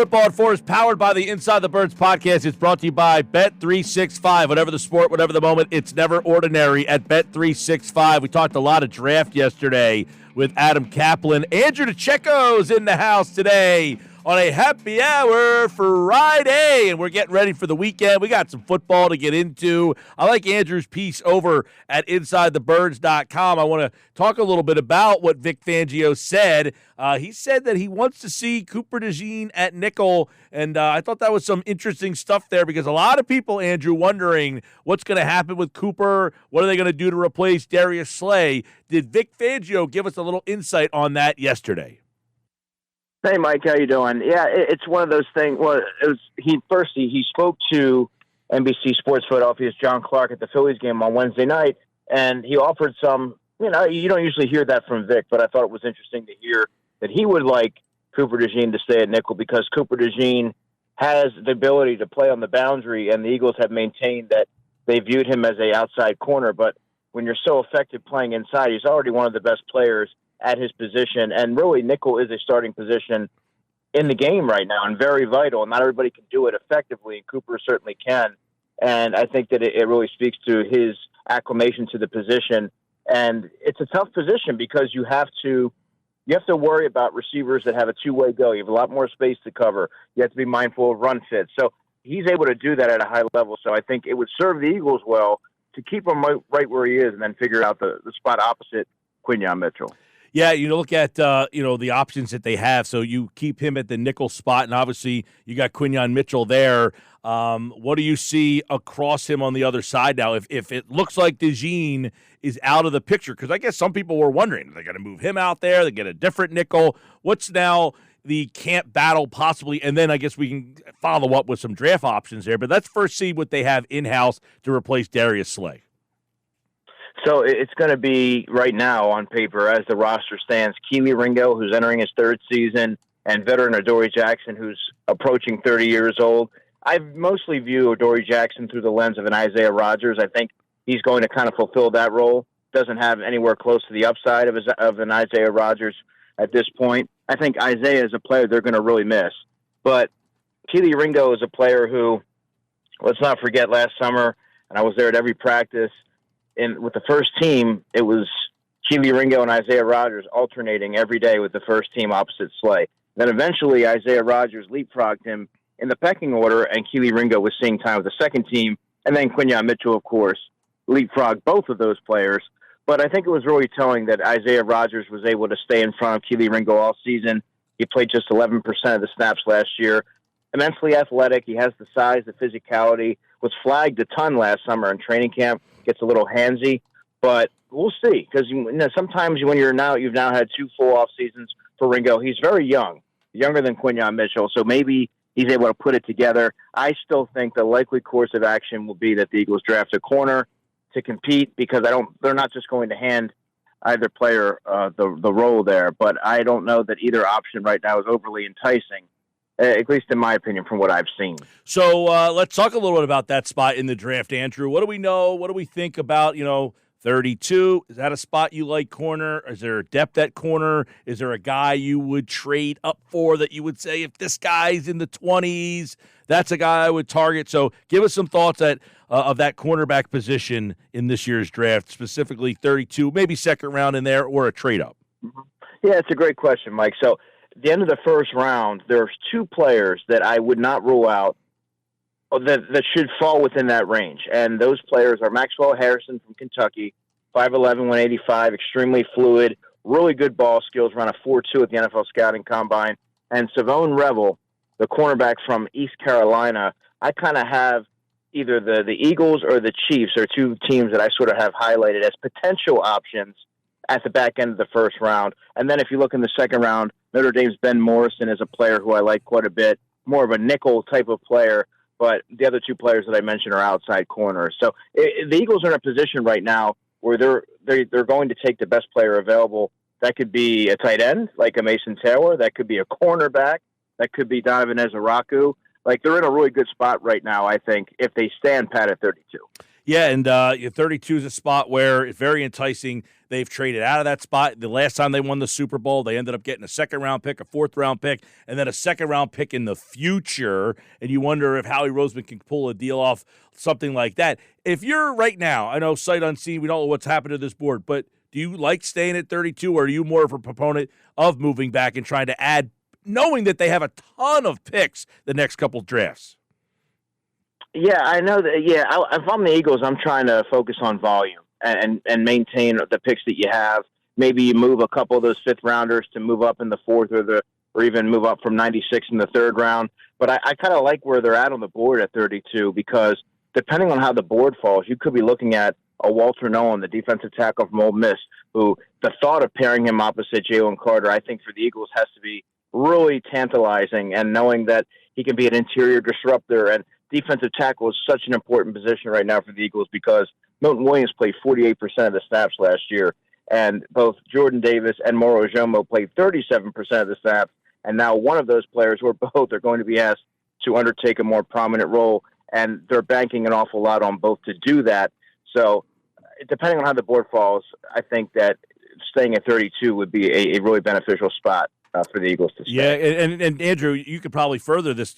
Football at 4 is powered by the Inside the Birds podcast. It's brought to you by Bet365. Whatever the sport, whatever the moment, it's never ordinary at Bet365. We talked a lot of draft yesterday with Adam Kaplan. Andrew DiCecco's in the house today on a happy hour Friday, and we're getting ready for the weekend. We got some football to get into. I like Andrew's piece over at InsideTheBirds.com. I want to talk a little bit about what Vic Fangio said. He said that he wants to see Cooper DeJean at nickel, and I thought that was some interesting stuff there because a lot of people, Andrew, wondering what's going to happen with Cooper. What are they going to do to replace Darius Slay? Did Vic Fangio give us a little insight on that yesterday? Hey, Mike, how you doing? Yeah, it's one of those things. Well, he spoke to NBC Sports Philadelphia's John Clark at the Phillies game on Wednesday night, and he offered some. You don't usually hear that from Vic, but I thought it was interesting to hear that he would like Cooper DeJean to stay at nickel because Cooper DeJean has the ability to play on the boundary, and the Eagles have maintained that they viewed him as an outside corner. But when you're so effective playing inside, he's already one of the best players at his position, and really nickel is a starting position in the game right now and very vital. Not everybody can do it effectively, and Cooper certainly can. And I think that it really speaks to his acclimation to the position. And it's a tough position because you have to worry about receivers that have a two-way go. You have a lot more space to cover. You have to be mindful of run fits. So he's able to do that at a high level. So I think it would serve the Eagles well to keep him right where he is and then figure out the spot opposite Quinyon Mitchell. Yeah, you look at the options that they have. So you keep him at the nickel spot, and obviously you got Quinyon Mitchell there. What do you see across him on the other side now? If it looks like DeJean is out of the picture, because I guess some people were wondering, are they going to move him out there? They get a different nickel. What's now the camp battle possibly? And then I guess we can follow up with some draft options there. But let's first see what they have in-house to replace Darius Slay. So it's going to be right now on paper as the roster stands, Kelee Ringo, who's entering his third season, and veteran Adoree Jackson, who's approaching 30 years old. I mostly view Adoree Jackson through the lens of an Isaiah Rodgers. I think he's going to kind of fulfill that role. Doesn't have anywhere close to the upside of an Isaiah Rodgers at this point. I think Isaiah is a player they're going to really miss. But Kelee Ringo is a player who, let's not forget last summer, and I was there at every practice, with the first team, it was Kelee Ringo and Isaiah Rodgers alternating every day with the first team opposite Slay. Then eventually Isaiah Rodgers leapfrogged him in the pecking order, and Kelee Ringo was seeing time with the second team. And then Quinyon Mitchell, of course, leapfrogged both of those players. But I think it was really telling that Isaiah Rodgers was able to stay in front of Kelee Ringo all season. He played just 11% of the snaps last year. Immensely athletic. He has the size, the physicality. Was flagged a ton last summer in training camp. Gets a little handsy, but we'll see. Because sometimes when you've now had 2 full off seasons for Ringo, he's very young, younger than Quinyon Mitchell. So maybe he's able to put it together. I still think the likely course of action will be that the Eagles draft a corner to compete because they're not just going to hand either player the role there. But I don't know that either option right now is overly enticing. At least in my opinion, from what I've seen. So let's talk a little bit about that spot in the draft, Andrew. What do we know? What do we think about, 32? Is that a spot you like corner? Is there a depth at corner? Is there a guy you would trade up for that you would say, if this guy's in the 20s, that's a guy I would target? So give us some thoughts of that cornerback position in this year's draft, specifically 32, maybe second round in there or a trade up. Mm-hmm. Yeah, it's a great question, Mike. So at the end of the first round, there's 2 players that I would not rule out that should fall within that range. And those players are Maxwell Harrison from Kentucky, 5'11", 185, extremely fluid, really good ball skills, around a 4.2 at the NFL Scouting Combine. And Savone Revel, the cornerback from East Carolina. I kind of have either the Eagles or the Chiefs are 2 teams that I sort of have highlighted as potential options at the back end of the first round. And then if you look in the second round, Notre Dame's Ben Morrison is a player who I like quite a bit, more of a nickel type of player, but the other 2 players that I mentioned are outside corners. So the Eagles are in a position right now where they're going to take the best player available. That could be a tight end, like a Mason Taylor. That could be a cornerback. That could be Donovan Ezaraku. Like, they're in a really good spot right now, I think, if they stand pat at 32. Yeah, and 32 is a spot where it's very enticing. They've traded out of that spot. The last time they won the Super Bowl, they ended up getting a second-round pick, a fourth-round pick, and then a second-round pick in the future. And you wonder if Howie Roseman can pull a deal off, something like that. If you're right now, I know sight unseen, we don't know what's happened to this board, but do you like staying at 32, or are you more of a proponent of moving back and trying to add, knowing that they have a ton of picks the next couple drafts? Yeah, I know that. Yeah, if I'm the Eagles, I'm trying to focus on volume and maintain the picks that you have. Maybe you move a couple of those fifth rounders to move up in the fourth, or even move up from 96 in the third round. But I kind of like where they're at on the board at 32, because depending on how the board falls, you could be looking at a Walter Nolan, the defensive tackle from Ole Miss, who the thought of pairing him opposite Jalen Carter, I think for the Eagles has to be really tantalizing, and knowing that he can be an interior disruptor. And defensive tackle is such an important position right now for the Eagles, because Milton Williams played 48% of the snaps last year, and both Jordan Davis and Moro Ojomo played 37% of the snaps, and now one of those players, or both, are going to be asked to undertake a more prominent role, and they're banking an awful lot on both to do that. So depending on how the board falls, I think that staying at 32 would be a really beneficial spot for the Eagles to stay. Yeah, and Andrew, you could probably further this,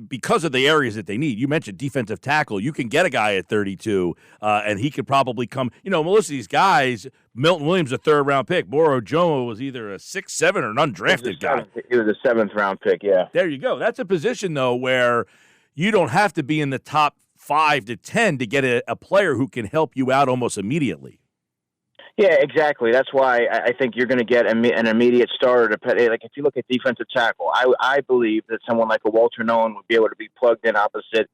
because of the areas that they need. You mentioned defensive tackle. You can get a guy at 32, and he could probably come. Most of these guys, Milton Williams, a third-round pick. Moro Ojomo was either a 6'7" or an undrafted guy. He was a seventh-round pick, yeah. There you go. That's a position, though, where you don't have to be in the top 5 to 10 to get a player who can help you out almost immediately. Yeah, exactly. That's why I think you're going to get an immediate starter. Like if you look at defensive tackle, I believe that someone like a Walter Nolan would be able to be plugged in opposite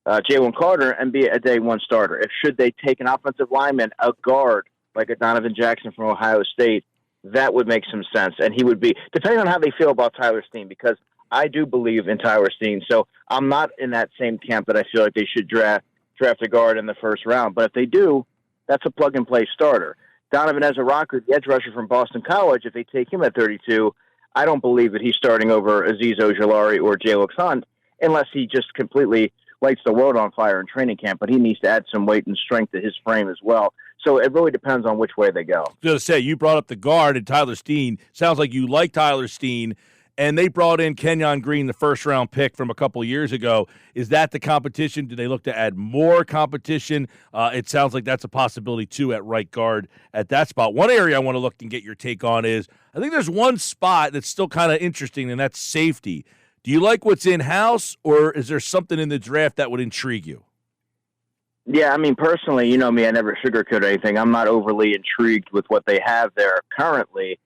Jalen Carter and be a day one starter. Should they take an offensive lineman, a guard like a Donovan Jackson from Ohio State, that would make some sense. And he would be, depending on how they feel about Tyler Steen, because I do believe in Tyler Steen. So I'm not in that same camp that I feel like they should draft a guard in the first round. But if they do, that's a plug-and-play starter. Donovan Ezra-Rocker, the edge rusher from Boston College, if they take him at 32, I don't believe that he's starting over Azeez Ojulari or Jalen Hunt, unless he just completely lights the world on fire in training camp. But he needs to add some weight and strength to his frame as well. So it really depends on which way they go. I was going to say, you brought up the guard and Tyler Steen. Sounds like you like Tyler Steen. And they brought in Kenyon Green, the first-round pick from a couple of years ago. Is that the competition? Do they look to add more competition? It sounds like that's a possibility, too, at right guard at that spot. One area I want to look and get your take on is, I think there's one spot that's still kind of interesting, and that's safety. Do you like what's in-house, or is there something in the draft that would intrigue you? Yeah, I mean, personally, you know me, I never sugarcoat anything. I'm not overly intrigued with what they have there currently.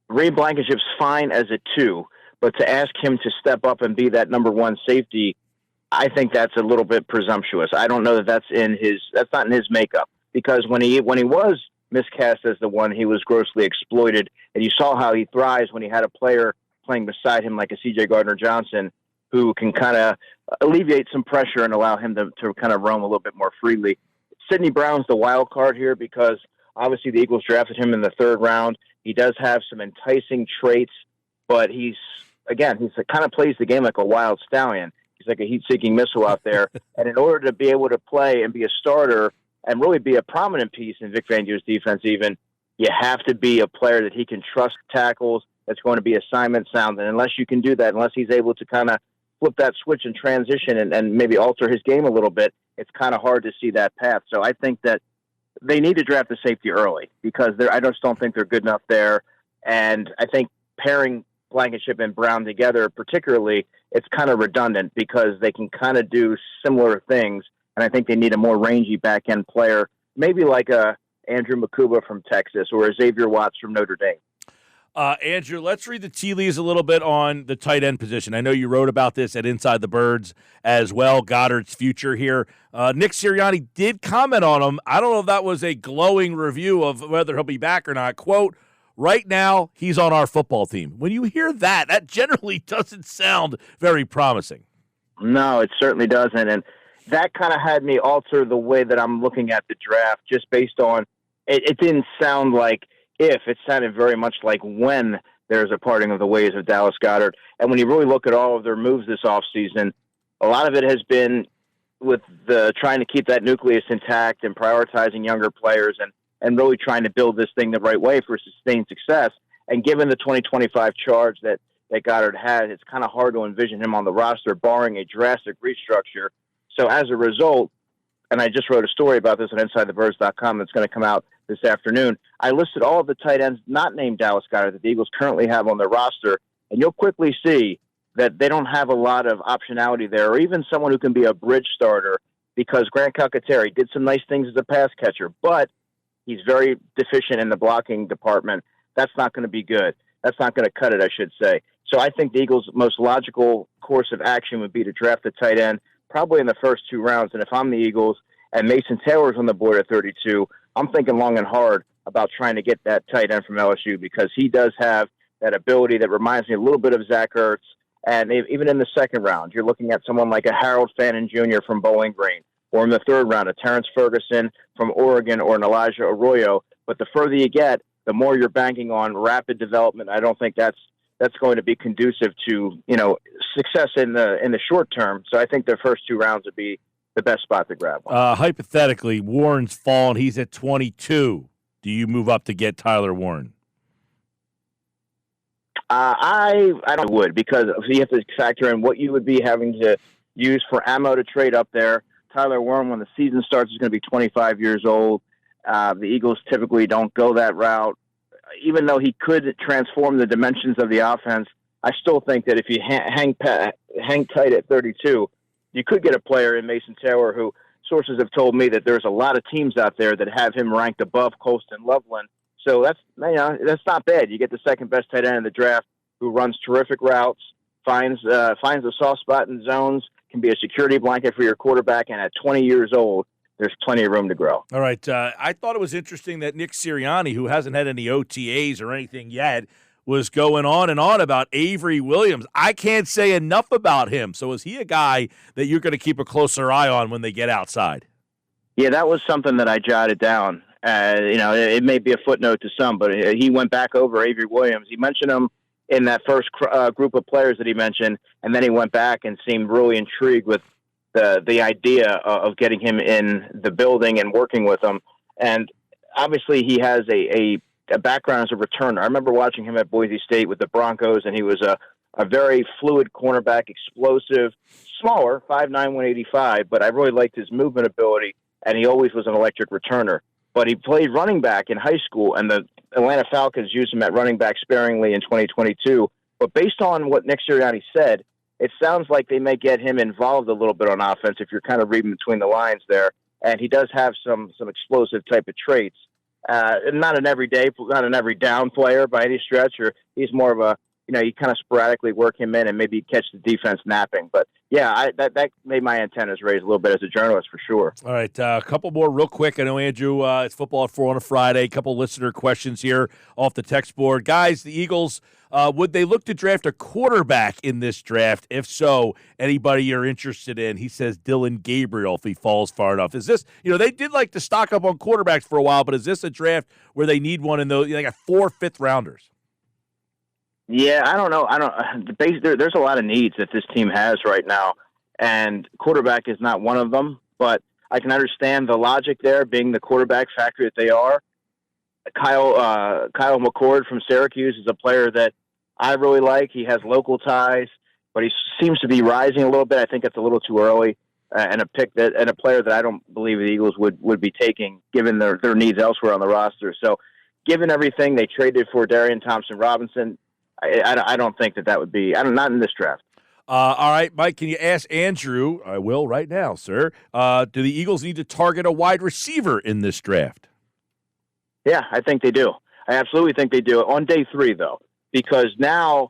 Ray Blankenship's fine as a 2. But to ask him to step up and be that number one safety, I think that's a little bit presumptuous. I don't know that that's not in his makeup, because when he was miscast as the one, he was grossly exploited, and you saw how he thrives when he had a player playing beside him like a C.J. Gardner-Johnson, who can kind of alleviate some pressure and allow him to kind of roam a little bit more freely. Sidney Brown's the wild card here, because obviously the Eagles drafted him in the third round. He does have some enticing traits, but he's kind of plays the game like a wild stallion. He's like a heat-seeking missile out there. And in order to be able to play and be a starter and really be a prominent piece in Vic Fangio's defense even, you have to be a player that he can trust tackles, that's going to be assignment sound. And unless you can do that, unless he's able to kind of flip that switch and transition and maybe alter his game a little bit, it's kind of hard to see that path. So I think that they need to draft a safety early, because I just don't think they're good enough there. And I think pairing Blankenship and Brown together, particularly, it's kind of redundant, because they can kind of do similar things. And I think they need a more rangy back-end player, maybe like a Andrew Makuba from Texas or a Xavier Watts from Notre Dame. Andrew, let's read the tea leaves a little bit on the tight end position. I know you wrote about this at Inside the Birds as well, Goddard's future here. Nick Sirianni did comment on him. I don't know if that was a glowing review of whether he'll be back or not. Quote, "Right now, he's on our football team." When you hear that, that generally doesn't sound very promising. No, it certainly doesn't. And that kind of had me alter the way that I'm looking at the draft, just based on it didn't sound like if. It sounded very much like when there's a parting of the ways of Dallas Goedert. And when you really look at all of their moves this offseason, a lot of it has been with the trying to keep that nucleus intact and prioritizing younger players and really trying to build this thing the right way for sustained success. And given the 2025 charge that Goddard had, it's kind of hard to envision him on the roster, barring a drastic restructure. So as a result, and I just wrote a story about this on InsideTheBirds.com that's going to come out this afternoon, I listed all of the tight ends not named Dallas Goedert that the Eagles currently have on their roster, and you'll quickly see that they don't have a lot of optionality there, or even someone who can be a bridge starter, because Grant Calcaterra did some nice things as a pass catcher, but he's very deficient in the blocking department. That's not going to be good. That's not going to cut it, I should say. So I think the Eagles' most logical course of action would be to draft a tight end probably in the first 2 rounds. And if I'm the Eagles and Mason Taylor's on the board at 32, I'm thinking long and hard about trying to get that tight end from LSU, because he does have that ability that reminds me a little bit of Zach Ertz. And even in the second round, you're looking at someone like a Harold Fannin Jr. from Bowling Green, or in the third round, a Terrence Ferguson from Oregon, or an Elijah Arroyo. But the further you get, the more you're banking on rapid development. I don't think that's going to be conducive to, success in the short term. So I think the first 2 rounds would be the best spot to grab one. Hypothetically, Warren's fallen. He's at 22. Do you move up to get Tyler Warren? I don't would, because you have to factor in what you would be having to use for ammo to trade up there. Tyler Warren, when the season starts, is going to be 25 years old. The Eagles typically don't go that route. Even though he could transform the dimensions of the offense, I still think that if you hang tight at 32, you could get a player in Mason Taylor, who sources have told me that there's a lot of teams out there that have him ranked above Colston Loveland. So that's not bad. You get the second best tight end in the draft, who runs terrific routes, finds a soft spot in zones, can be a security blanket for your quarterback, and at 20 years old, there's plenty of room to grow. All right. I thought it was interesting that Nick Sirianni, who hasn't had any OTAs or anything yet, was going on and on about Avery Williams. I can't say enough about him. So is he a guy that you're going to keep a closer eye on when they get outside? Yeah, that was something that I jotted down. It may be a footnote to some, but he went back over Avery Williams. He mentioned him in that first group of players that he mentioned, and then he went back and seemed really intrigued with the idea of getting him in the building and working with him. And obviously he has a background as a returner. I remember watching him at Boise State with the Broncos, and he was a very fluid cornerback, explosive, smaller, 5'9", 185, but I really liked his movement ability, and he always was an electric returner. But he played running back in high school, and the Atlanta Falcons used him at running back sparingly in 2022. But based on what Nick Sirianni said, it sounds like they may get him involved a little bit on offense, if you're kind of reading between the lines there. And he does have some explosive type of traits. Not an every down player by any stretch, or he's more of a, you kind of sporadically work him in and maybe catch the defense napping. But yeah, that made my antennas raise a little bit as a journalist for sure. All right, a couple more real quick. I know, Andrew, it's Football at 4 on a Friday. A couple listener questions here off the text board. Guys, the Eagles, would they look to draft a quarterback in this draft? If so, anybody you're interested in? He says Dylan Gabriel if he falls far enough. Is this, they did like to stock up on quarterbacks for a while, but is this a draft where they need one in those? They got 4 fifth-rounders. Yeah, I don't know. There's a lot of needs that this team has right now, and quarterback is not one of them. But I can understand the logic there, being the quarterback factory that they are. Kyle McCord from Syracuse is a player that I really like. He has local ties, but he seems to be rising a little bit. I think it's a little too early, and a player that I don't believe the Eagles would be taking, given their needs elsewhere on the roster. So, given everything, they traded for Darian Thompson-Robinson. I don't think that would be. Not in this draft. All right, Mike, can you ask Andrew? I will right now, sir. Do the Eagles need to target a wide receiver in this draft? Yeah, I think they do. I absolutely think they do. On day 3, though, because now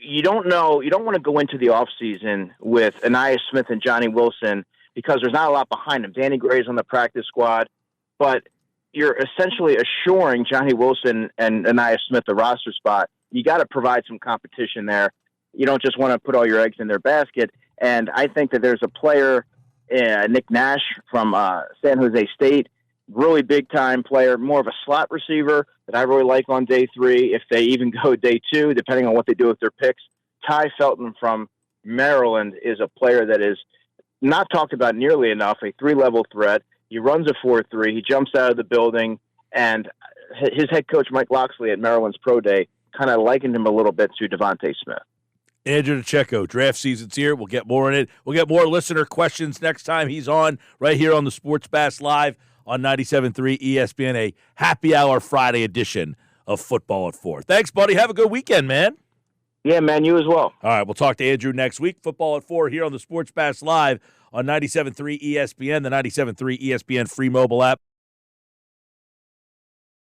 you don't know. You don't want to go into the offseason with Anais Smith and Johnny Wilson, because there's not a lot behind them. Danny Gray's on the practice squad, but you're essentially assuring Johnny Wilson and Anais Smith the roster spot. You got to provide some competition there. You don't just want to put all your eggs in their basket. And I think that there's a player, Nick Nash from San Jose State, really big-time player, more of a slot receiver that I really like on day 3, if they even go day 2, depending on what they do with their picks. Ty Felton from Maryland is a player that is not talked about nearly enough, a 3-level threat. He runs a 4.3. He jumps out of the building, and his head coach, Mike Loxley, at Maryland's Pro Day, kind of likened him a little bit to Devontae Smith. Andrew DiCecco, draft season's here. We'll get more in it. We'll get more listener questions next time he's on, right here on the Sports Bash Live on 97.3 ESPN, a happy hour Friday edition of Football at 4. Thanks, buddy. Have a good weekend, man. Yeah, man, you as well. All right, we'll talk to Andrew next week. Football at 4 here on the Sports Bash Live on 97.3 ESPN, the 97.3 ESPN free mobile app.